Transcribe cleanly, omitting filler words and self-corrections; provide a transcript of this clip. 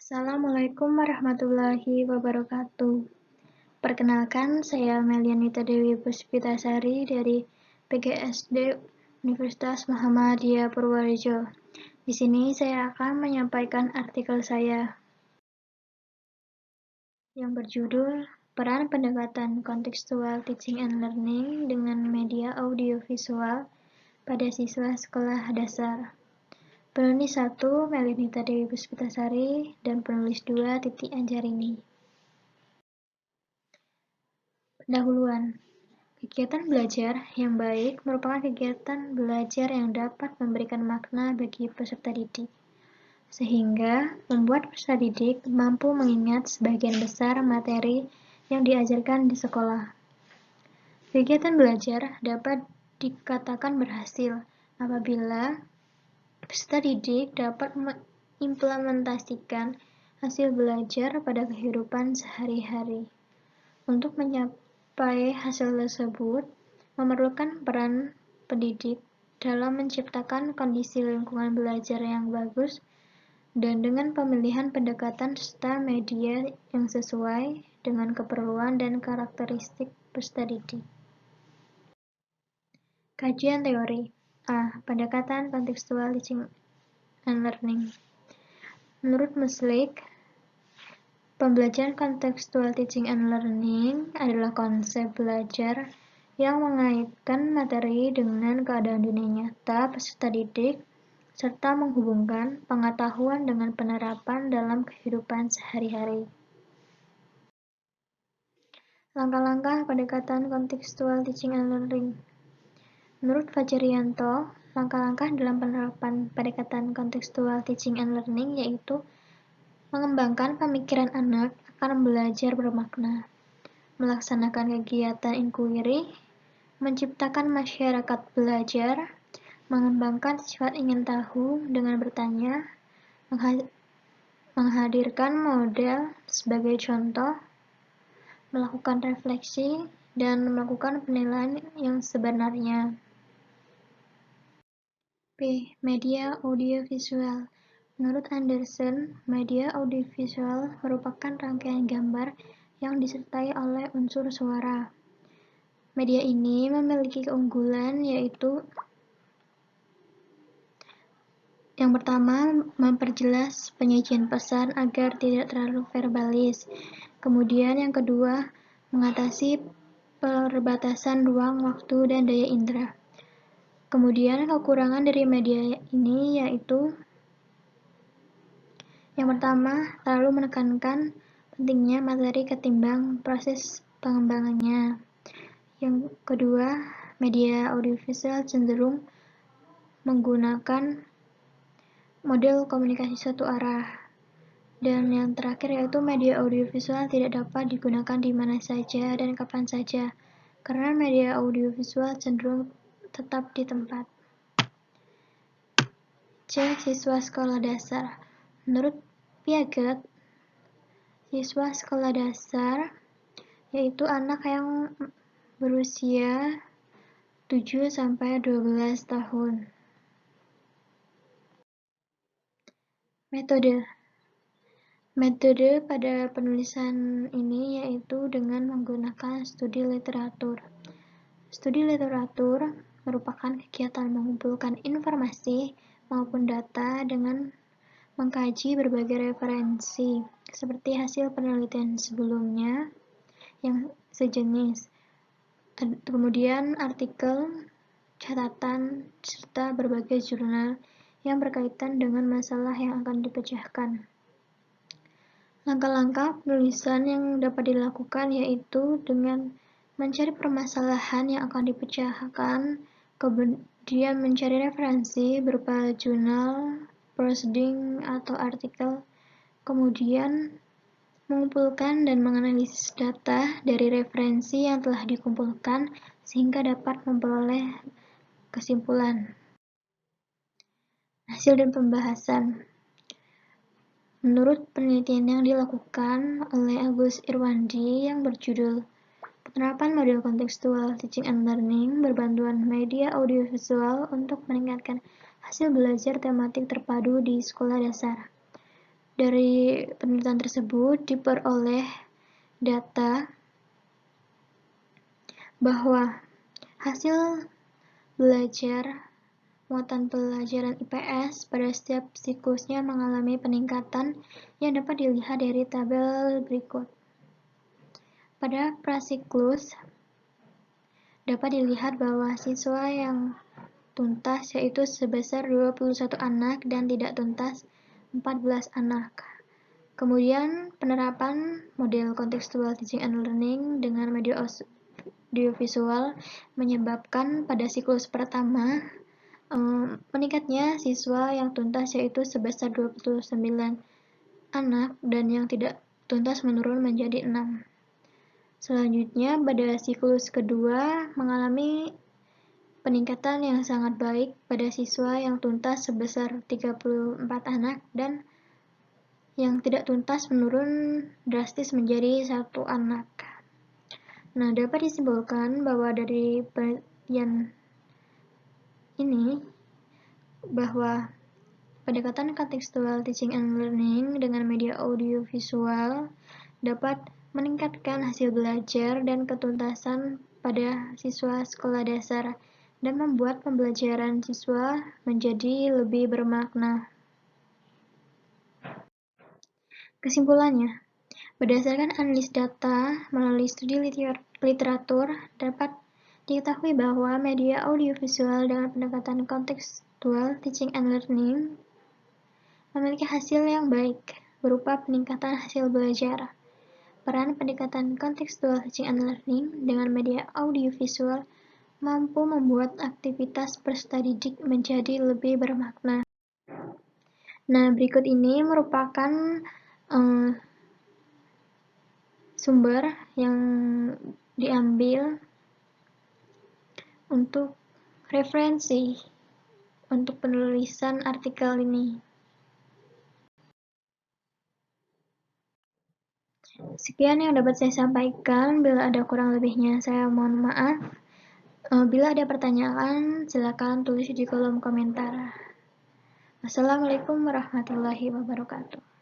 Assalamualaikum warahmatullahi wabarakatuh. Perkenalkan, saya Melianita Dewi Puspitasari dari PGSD Universitas Muhammadiyah Purworejo. Di sini saya akan menyampaikan artikel saya yang berjudul Peran Pendekatan Kontekstual Teaching and Learning dengan Media Audiovisual pada Siswa Sekolah Dasar. Penulis 1, Melianita Dewi Puspitasari, dan penulis 2, Titi Anjarini. Pendahuluan. Kegiatan belajar yang baik merupakan kegiatan belajar yang dapat memberikan makna bagi peserta didik, sehingga membuat peserta didik mampu mengingat sebagian besar materi yang diajarkan di sekolah. Kegiatan belajar dapat dikatakan berhasil apabila peserta didik dapat mengimplementasikan hasil belajar pada kehidupan sehari-hari. Untuk mencapai hasil tersebut, memerlukan peran pendidik dalam menciptakan kondisi lingkungan belajar yang bagus dan dengan pemilihan pendekatan serta media yang sesuai dengan keperluan dan karakteristik peserta didik. Kajian teori. A. Pendekatan kontekstual teaching and learning. Menurut Muslik, pembelajaran kontekstual teaching and learning adalah konsep belajar yang mengaitkan materi dengan keadaan dunia nyata peserta didik, serta menghubungkan pengetahuan dengan penerapan dalam kehidupan sehari-hari. Langkah-langkah pendekatan kontekstual teaching and learning. Menurut Fajrianto, langkah-langkah dalam penerapan pendekatan kontekstual teaching and learning yaitu mengembangkan pemikiran anak akan belajar bermakna, melaksanakan kegiatan inquiry, menciptakan masyarakat belajar, mengembangkan sifat ingin tahu dengan bertanya, menghadirkan model sebagai contoh, melakukan refleksi, dan melakukan penilaian yang sebenarnya. B. Media audiovisual. Menurut Anderson, media audiovisual merupakan rangkaian gambar yang disertai oleh unsur suara. Media ini memiliki keunggulan yaitu yang pertama, memperjelas penyajian pesan agar tidak terlalu verbalis. Kemudian yang kedua, mengatasi perbatasan ruang, waktu, dan daya indera. Kemudian kekurangan dari media ini yaitu yang pertama, terlalu menekankan pentingnya materi ketimbang proses pengembangannya. Yang kedua, media audiovisual cenderung menggunakan model komunikasi satu arah. Dan yang terakhir yaitu media audiovisual tidak dapat digunakan di mana saja dan kapan saja, karena media audiovisual cenderung tetap di tempat. C. Siswa sekolah dasar. Menurut Piaget, siswa sekolah dasar yaitu anak yang berusia 7-12 tahun. Metode pada penulisan ini yaitu dengan menggunakan studi literatur. Studi literatur merupakan kegiatan mengumpulkan informasi maupun data dengan mengkaji berbagai referensi, seperti hasil penelitian sebelumnya yang sejenis, kemudian artikel, catatan, serta berbagai jurnal yang berkaitan dengan masalah yang akan dipecahkan. Langkah-langkah penulisan yang dapat dilakukan yaitu dengan mencari permasalahan yang akan dipecahkan, kemudian mencari referensi berupa jurnal, proceeding, atau artikel, kemudian mengumpulkan dan menganalisis data dari referensi yang telah dikumpulkan sehingga dapat memperoleh kesimpulan. Hasil dan pembahasan. Menurut penelitian yang dilakukan oleh Agus Irwandi yang berjudul Penerapan Model Kontekstual Teaching and Learning berbantuan media audiovisual untuk meningkatkan hasil belajar tematik terpadu di sekolah dasar. Dari penelitian tersebut diperoleh data bahwa hasil belajar muatan pelajaran IPS pada setiap siklusnya mengalami peningkatan yang dapat dilihat dari tabel berikut. Pada prasiklus, dapat dilihat bahwa siswa yang tuntas yaitu sebesar 21 anak dan tidak tuntas 14 anak. Kemudian penerapan model contextual teaching and learning dengan media audiovisual menyebabkan pada siklus pertama meningkatnya siswa yang tuntas yaitu sebesar 29 anak dan yang tidak tuntas menurun menjadi 6. Selanjutnya pada siklus kedua mengalami peningkatan yang sangat baik pada siswa yang tuntas sebesar 34 anak dan yang tidak tuntas menurun drastis menjadi 1 anak. Nah, dapat disimpulkan bahwa dari penelitian ini bahwa pendekatan contextual teaching and learning dengan media audiovisual dapat meningkatkan hasil belajar dan ketuntasan pada siswa sekolah dasar dan membuat pembelajaran siswa menjadi lebih bermakna. Kesimpulannya, berdasarkan analisis data melalui studi literatur, dapat diketahui bahwa media audiovisual dengan pendekatan contextual teaching and learning memiliki hasil yang baik berupa peningkatan hasil belajar. Peran pendekatan contextual teaching and learning dengan media audiovisual mampu membuat aktivitas peserta didik menjadi lebih bermakna. Nah, berikut ini merupakan sumber yang diambil untuk referensi untuk penulisan artikel ini. Sekian yang dapat saya sampaikan. Bila ada kurang lebihnya, saya mohon maaf. Bila ada pertanyaan, silakan tulis di kolom komentar. Wassalamualaikum warahmatullahi wabarakatuh.